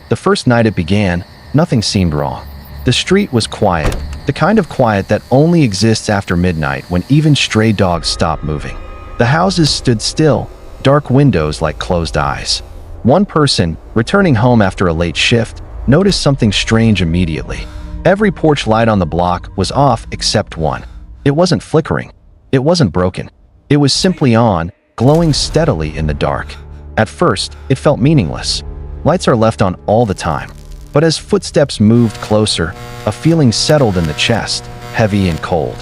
The first night it began, nothing seemed wrong. The street was quiet, the kind of quiet that only exists after midnight when even stray dogs stop moving. The houses stood still, dark windows like closed eyes. One person, returning home after a late shift, noticed something strange immediately. Every porch light on the block was off except one. It wasn't flickering. It wasn't broken. It was simply on, glowing steadily in the dark. At first, it felt meaningless. Lights are left on all the time. But as footsteps moved closer, a feeling settled in the chest, heavy and cold.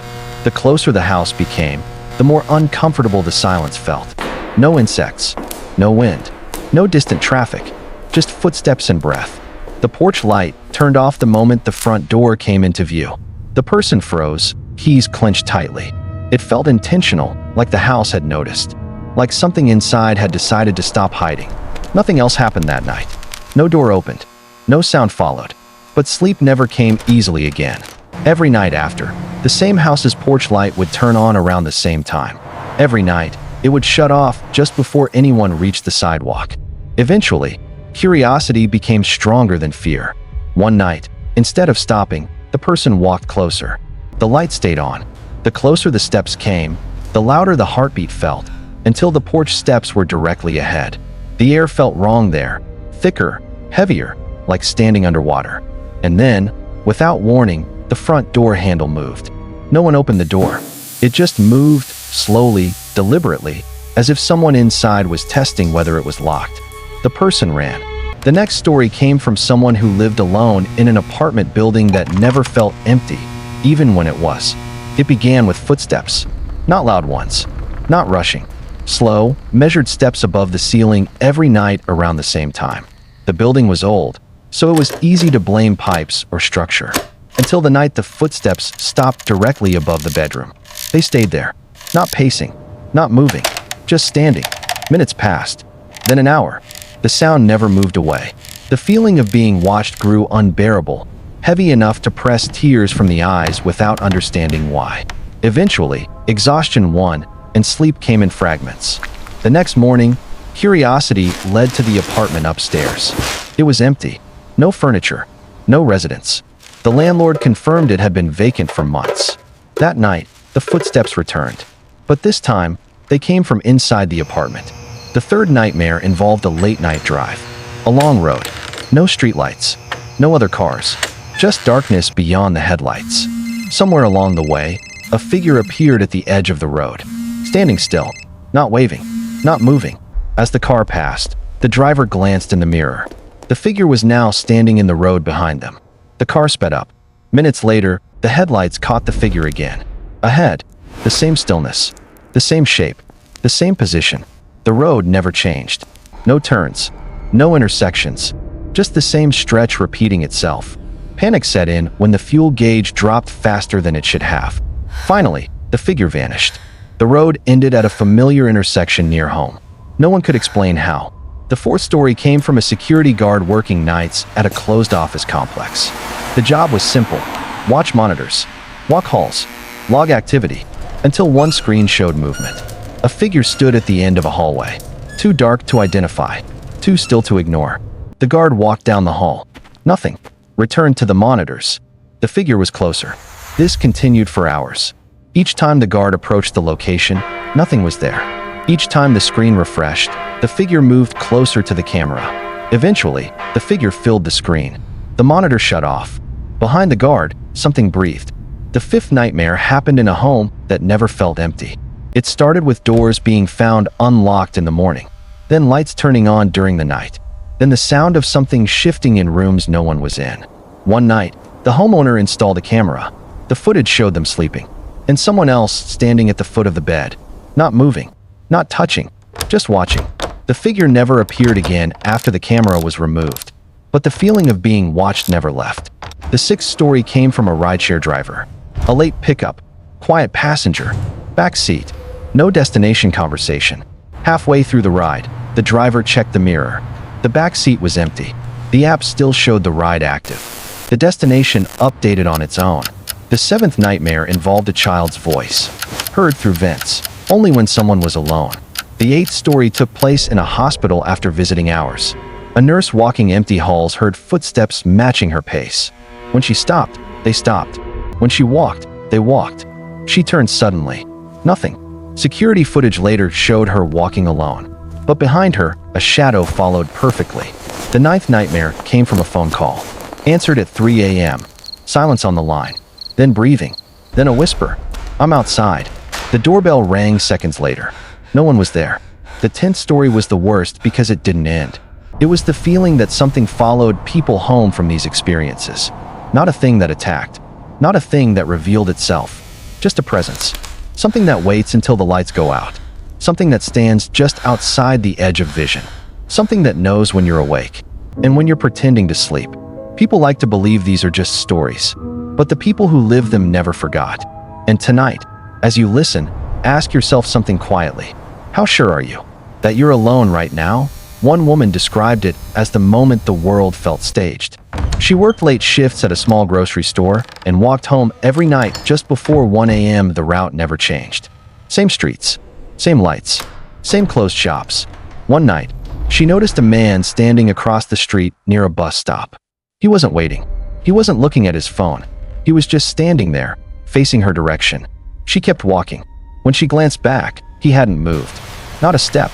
The closer the house became, the more uncomfortable the silence felt. No insects, no wind, no distant traffic, just footsteps and breath. The porch light turned off the moment the front door came into view. The person froze, keys clenched tightly. It felt intentional, like the house had noticed. Like something inside had decided to stop hiding. Nothing else happened that night. No door opened. No sound followed. But sleep never came easily again. Every night after, the same house's porch light would turn on around the same time. Every night, it would shut off just before anyone reached the sidewalk. Eventually, curiosity became stronger than fear. One night, instead of stopping, the person walked closer. The light stayed on. The closer the steps came, the louder the heartbeat felt, until the porch steps were directly ahead. The air felt wrong there, thicker, heavier, like standing underwater. And then, without warning, the front door handle moved. No one opened the door. It just moved, slowly, deliberately, as if someone inside was testing whether it was locked. The person ran. The next story came from someone who lived alone in an apartment building that never felt empty, even when it was. It began with footsteps. Not loud ones. Not rushing. Slow, measured steps above the ceiling every night around the same time. The building was old, so it was easy to blame pipes or structure. Until the night the footsteps stopped directly above the bedroom. They stayed there. Not pacing. Not moving. Just standing. Minutes passed. Then an hour. The sound never moved away. The feeling of being watched grew unbearable, heavy enough to press tears from the eyes without understanding why. Eventually, exhaustion won, and sleep came in fragments. The next morning, curiosity led to the apartment upstairs. It was empty. No furniture. No residents. The landlord confirmed it had been vacant for months. That night, the footsteps returned. But this time, they came from inside the apartment. The third nightmare involved a late-night drive. A long road. No streetlights. No other cars. Just darkness beyond the headlights. Somewhere along the way, a figure appeared at the edge of the road. Standing still. Not waving. Not moving. As the car passed, the driver glanced in the mirror. The figure was now standing in the road behind them. The car sped up. Minutes later, the headlights caught the figure again. Ahead, the same stillness. The same shape. The same position. The road never changed. No turns. No intersections. Just the same stretch repeating itself. Panic set in when the fuel gauge dropped faster than it should have. Finally, the figure vanished. The road ended at a familiar intersection near home. No one could explain how. The fourth story came from a security guard working nights at a closed office complex. The job was simple. Watch monitors. Walk halls. Log activity. Until one screen showed movement. A figure stood at the end of a hallway. Too dark to identify. Too still to ignore. The guard walked down the hall. Nothing. Returned to the monitors. The figure was closer. This continued for hours. Each time the guard approached the location, nothing was there. Each time the screen refreshed, the figure moved closer to the camera. Eventually, the figure filled the screen. The monitor shut off. Behind the guard, something breathed. The fifth nightmare happened in a home that never felt empty. It started with doors being found unlocked in the morning, then lights turning on during the night, then the sound of something shifting in rooms no one was in. One night, the homeowner installed a camera. The footage showed them sleeping, and someone else standing at the foot of the bed, not moving, not touching, just watching. The figure never appeared again after the camera was removed, but the feeling of being watched never left. The sixth story came from a rideshare driver. A late pickup, quiet passenger, back seat, no destination conversation. Halfway through the ride, the driver checked the mirror. The back seat was empty. The app still showed the ride active. The destination updated on its own. The seventh nightmare involved a child's voice, heard through vents, only when someone was alone. The eighth story took place in a hospital after visiting hours. A nurse walking empty halls heard footsteps matching her pace. When she stopped, they stopped. When she walked, they walked. She turned suddenly. Nothing. Security footage later showed her walking alone. But behind her, a shadow followed perfectly. The ninth nightmare came from a phone call. Answered at 3 a.m. Silence on the line. Then breathing. Then a whisper. "I'm outside." The doorbell rang seconds later. No one was there. The 10th story was the worst because it didn't end. It was the feeling that something followed people home from these experiences. Not a thing that attacked. Not a thing that revealed itself. Just a presence. Something that waits until the lights go out. Something that stands just outside the edge of vision. Something that knows when you're awake and when you're pretending to sleep. People like to believe these are just stories, but the people who lived them never forgot. And tonight, as you listen, ask yourself something quietly. How sure are you that you're alone right now? One woman described it as the moment the world felt staged. She worked late shifts at a small grocery store and walked home every night just before 1 a.m. The route never changed. Same streets, same lights, same closed shops. One night, she noticed a man standing across the street near a bus stop. He wasn't waiting. He wasn't looking at his phone. He was just standing there, facing her direction. She kept walking. When she glanced back, he hadn't moved. Not a step,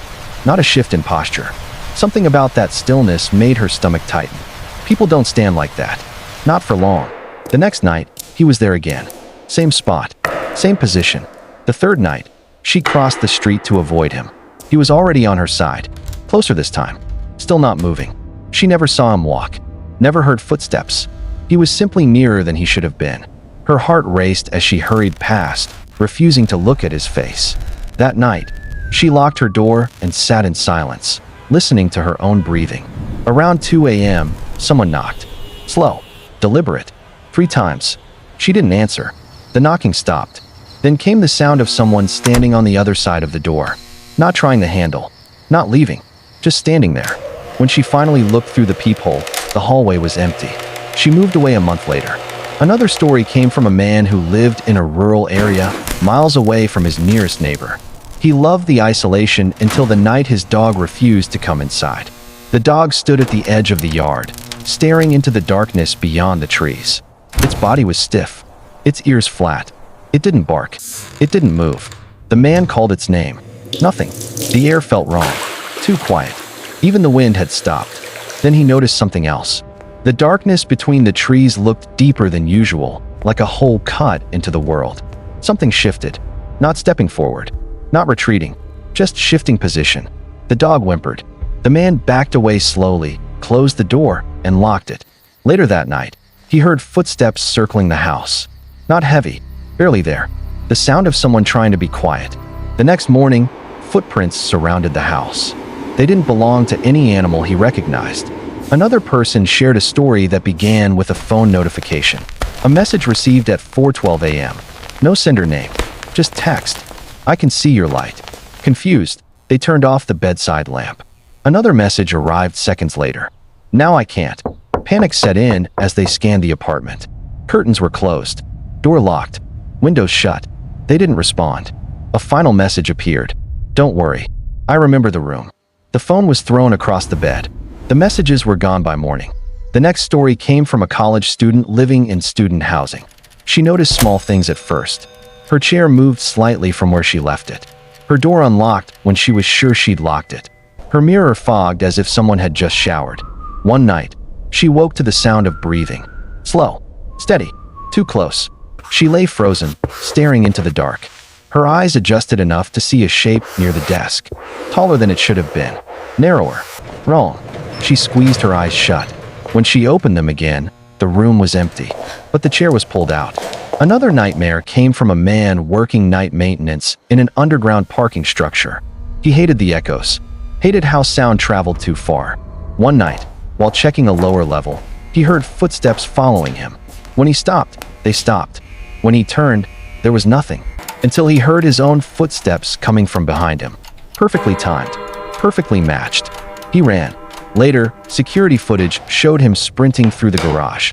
not a shift in posture. Something about that stillness made her stomach tighten. People don't stand like that. Not for long. The next night, he was there again. Same spot, same position. The third night, she crossed the street to avoid him. He was already on her side. Closer this time. Still not moving. She never saw him walk. Never heard footsteps. He was simply nearer than he should have been. Her heart raced as she hurried past, refusing to look at his face. That night, she locked her door and sat in silence, listening to her own breathing. Around 2 a.m., someone knocked. Slow, deliberate. 3 times. She didn't answer. The knocking stopped. Then came the sound of someone standing on the other side of the door. Not trying the handle. Not leaving. Just standing there. When she finally looked through the peephole, the hallway was empty. She moved away a month later. Another story came from a man who lived in a rural area, miles away from his nearest neighbor. He loved the isolation until the night his dog refused to come inside. The dog stood at the edge of the yard, staring into the darkness beyond the trees. Its body was stiff, its ears flat. It didn't bark. It didn't move. The man called its name. Nothing. The air felt wrong. Too quiet. Even the wind had stopped. Then he noticed something else. The darkness between the trees looked deeper than usual, like a hole cut into the world. Something shifted. Not stepping forward. Not retreating. Just shifting position. The dog whimpered. The man backed away slowly, closed the door, and locked it. Later that night, he heard footsteps circling the house. Not heavy. Barely there. The sound of someone trying to be quiet. The next morning, footprints surrounded the house. They didn't belong to any animal he recognized. Another person shared a story that began with a phone notification. A message received at 4:12 a.m. No sender name. Just text. "I can see your light." Confused, they turned off the bedside lamp. Another message arrived seconds later. "Now I can't." Panic set in as they scanned the apartment. Curtains were closed. Door locked. Windows shut. They didn't respond. A final message appeared. "Don't worry. I remember the room." The phone was thrown across the bed. The messages were gone by morning. The next story came from a college student living in student housing. She noticed small things at first. Her chair moved slightly from where she left it. Her door unlocked when she was sure she'd locked it. Her mirror fogged as if someone had just showered. One night, she woke to the sound of breathing. Slow, steady, too close. She lay frozen, staring into the dark. Her eyes adjusted enough to see a shape near the desk. Taller than it should have been. Narrower. Wrong. She squeezed her eyes shut. When she opened them again, the room was empty, but the chair was pulled out. Another nightmare came from a man working night maintenance in an underground parking structure. He hated the echoes, hated how sound traveled too far. One night, while checking a lower level, he heard footsteps following him. When he stopped, they stopped. When he turned, there was nothing, until he heard his own footsteps coming from behind him. Perfectly timed, perfectly matched. He ran. Later, security footage showed him sprinting through the garage.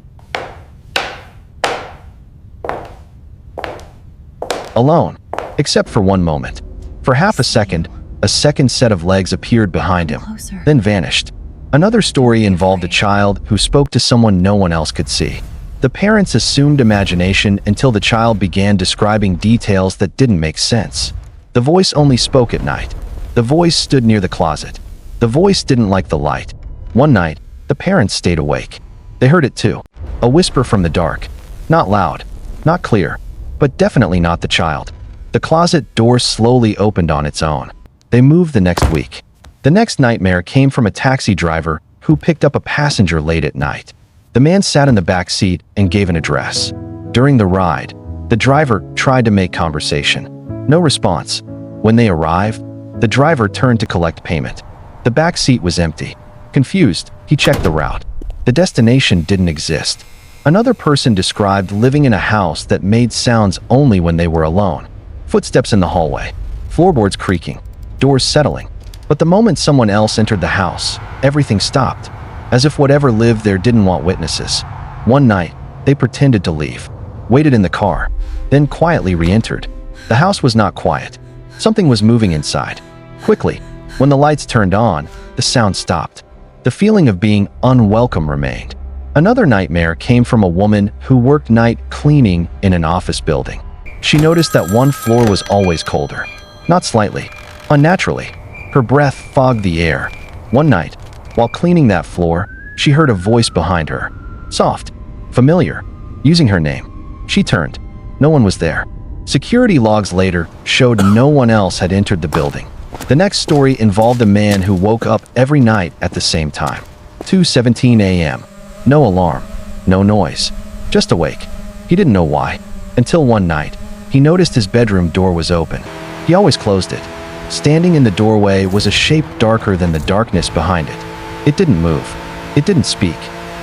Alone, except for one moment. For half a second, a second set of legs appeared behind him, then vanished. Another story involved a child who spoke to someone no one else could see. The parents assumed imagination until the child began describing details that didn't make sense. The voice only spoke at night. The voice stood near the closet. The voice didn't like the light. One night, the parents stayed awake. They heard it too. A whisper from the dark. Not loud, not clear, but definitely not the child. The closet door slowly opened on its own. They moved the next week. The next nightmare came from a taxi driver who picked up a passenger late at night. The man sat in the back seat and gave an address. During the ride, the driver tried to make conversation. No response. When they arrived, the driver turned to collect payment. The back seat was empty. Confused, he checked the route. The destination didn't exist. Another person described living in a house that made sounds only when they were alone. Footsteps in the hallway, floorboards creaking, doors settling. But the moment someone else entered the house, everything stopped, as if whatever lived there didn't want witnesses. One night, they pretended to leave, waited in the car, then quietly re-entered. The house was not quiet. Something was moving inside. Quickly, when the lights turned on, the sound stopped. The feeling of being unwelcome remained. Another nightmare came from a woman who worked night cleaning in an office building. She noticed that one floor was always colder. Not slightly, unnaturally. Her breath fogged the air. One night, while cleaning that floor, she heard a voice behind her. Soft, familiar, using her name. She turned. No one was there. Security logs later showed no one else had entered the building. The next story involved a man who woke up every night at the same time. 2:17 a.m. No alarm, no noise, just awake. He didn't know why, until one night, he noticed his bedroom door was open. He always closed it. Standing in the doorway was a shape darker than the darkness behind it. It didn't move. It didn't speak.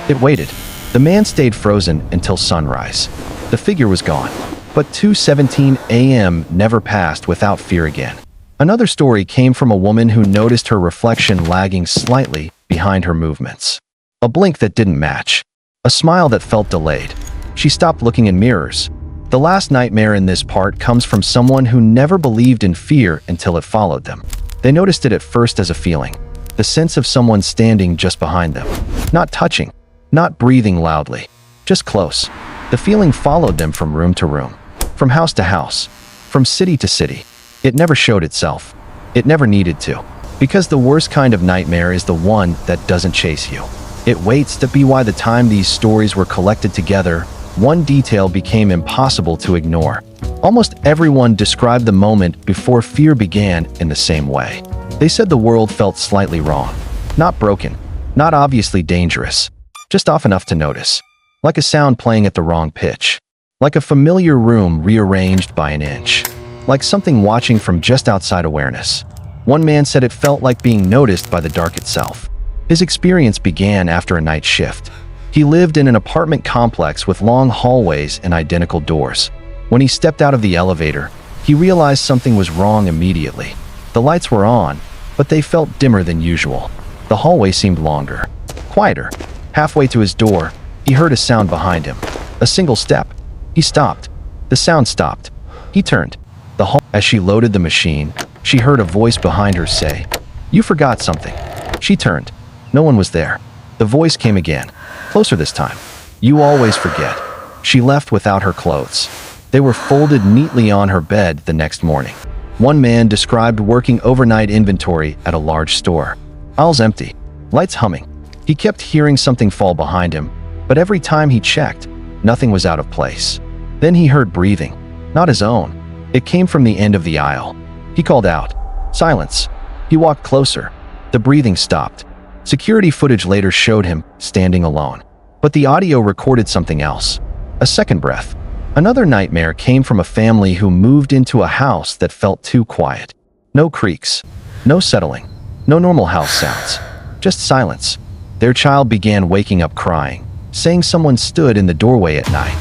It waited. The man stayed frozen until sunrise. The figure was gone. But 2:17 a.m. never passed without fear again. Another story came from a woman who noticed her reflection lagging slightly behind her movements. A blink that didn't match. A smile that felt delayed. She stopped looking in mirrors. The last nightmare in this part comes from someone who never believed in fear until it followed them. They noticed it at first as a feeling. The sense of someone standing just behind them. Not touching, not breathing loudly, just close. The feeling followed them from room to room, from house to house, from city to city. It never showed itself. It never needed to. Because the worst kind of nightmare is the one that doesn't chase you. It waits to be why the time these stories were collected together, one detail became impossible to ignore. Almost everyone described the moment before fear began in the same way. They said the world felt slightly wrong. Not broken, not obviously dangerous, just off enough to notice. Like a sound playing at the wrong pitch. Like a familiar room rearranged by an inch. Like something watching from just outside awareness. One man said it felt like being noticed by the dark itself. His experience began after a night shift. He lived in an apartment complex with long hallways and identical doors. When he stepped out of the elevator, he realized something was wrong immediately. The lights were on, but they felt dimmer than usual. The hallway seemed longer, quieter. Halfway to his door, he heard a sound behind him. A single step. He stopped. The sound stopped. He turned. As she loaded the machine, she heard a voice behind her say, "You forgot something." She turned. No one was there. The voice came again, closer this time. "You always forget." She left without her clothes. They were folded neatly on her bed the next morning. One man described working overnight inventory at a large store. Aisles empty, lights humming. He kept hearing something fall behind him, but every time he checked, nothing was out of place. Then he heard breathing, not his own. It came from the end of the aisle. He called out, "Silence." He walked closer. The breathing stopped. Security footage later showed him standing alone. But the audio recorded something else. A second breath. Another nightmare came from a family who moved into a house that felt too quiet. No creaks, no settling, no normal house sounds, just silence. Their child began waking up crying, saying someone stood in the doorway at night.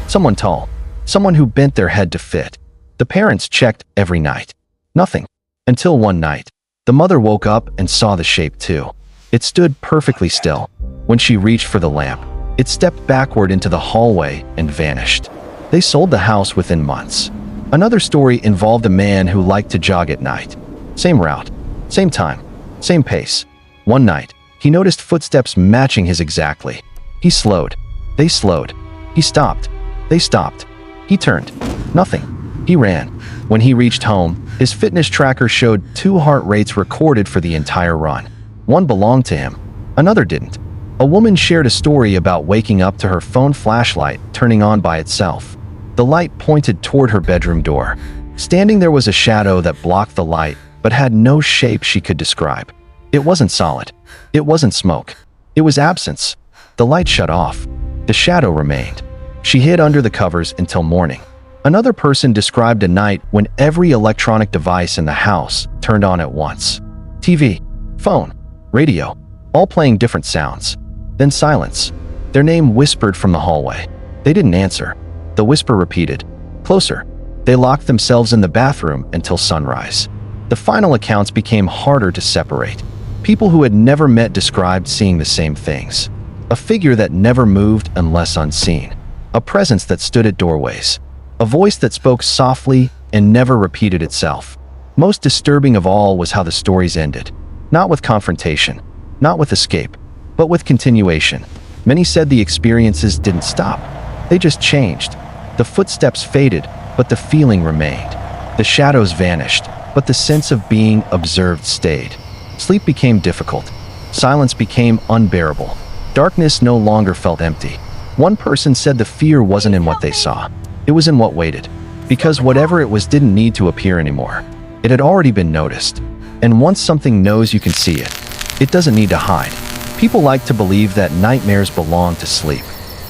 Someone tall, someone who bent their head to fit. The parents checked every night. Nothing. Until one night, the mother woke up and saw the shape too. It stood perfectly still. When she reached for the lamp, it stepped backward into the hallway and vanished. They sold the house within months. Another story involved a man who liked to jog at night. Same route, same time, same pace. One night, He noticed footsteps matching his exactly. He slowed. They slowed. He stopped. They stopped. He turned. Nothing. He ran. When he reached home, his fitness tracker showed 2 heart rates recorded for the entire run. One belonged to him. Another didn't. A woman shared a story about waking up to her phone flashlight turning on by itself. The light pointed toward her bedroom door. Standing there was a shadow that blocked the light, but had no shape she could describe. It wasn't solid. It wasn't smoke. It was absence. The light shut off. The shadow remained. She hid under the covers until morning. Another person described a night when every electronic device in the house turned on at once. TV, phone, radio, all playing different sounds. Then silence. Their name whispered from the hallway. They didn't answer. The whisper repeated. Closer. They locked themselves in the bathroom until sunrise. The final accounts became harder to separate. People who had never met described seeing the same things. A figure that never moved unless unseen. A presence that stood at doorways. A voice that spoke softly and never repeated itself. Most disturbing of all was how the stories ended. Not with confrontation, not with escape, but with continuation. Many said the experiences didn't stop. They just changed. The footsteps faded, but the feeling remained. The shadows vanished, but the sense of being observed stayed. Sleep became difficult. Silence became unbearable. Darkness no longer felt empty. One person said the fear wasn't in what they saw. It was in what waited. Because whatever it was didn't need to appear anymore. It had already been noticed. And once something knows you can see it, it doesn't need to hide. People like to believe that nightmares belong to sleep.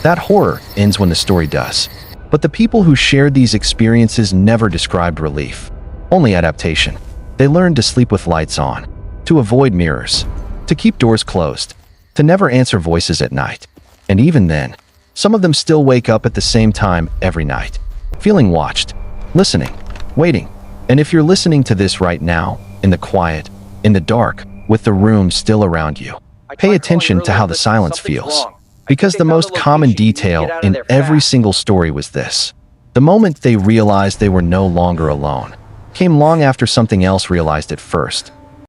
That horror ends when the story does. But the people who shared these experiences never described relief. Only adaptation. They learned to sleep with lights on. To avoid mirrors. To keep doors closed. To never answer voices at night. And even then, some of them still wake up at the same time every night. Feeling watched. Listening. Waiting. And if you're listening to this right now, in the quiet, in the dark, with the room still around you, pay attention to how the silence feels. Because the most common detail in every single story was this. The moment they realized they were no longer alone came long after something else realized it first.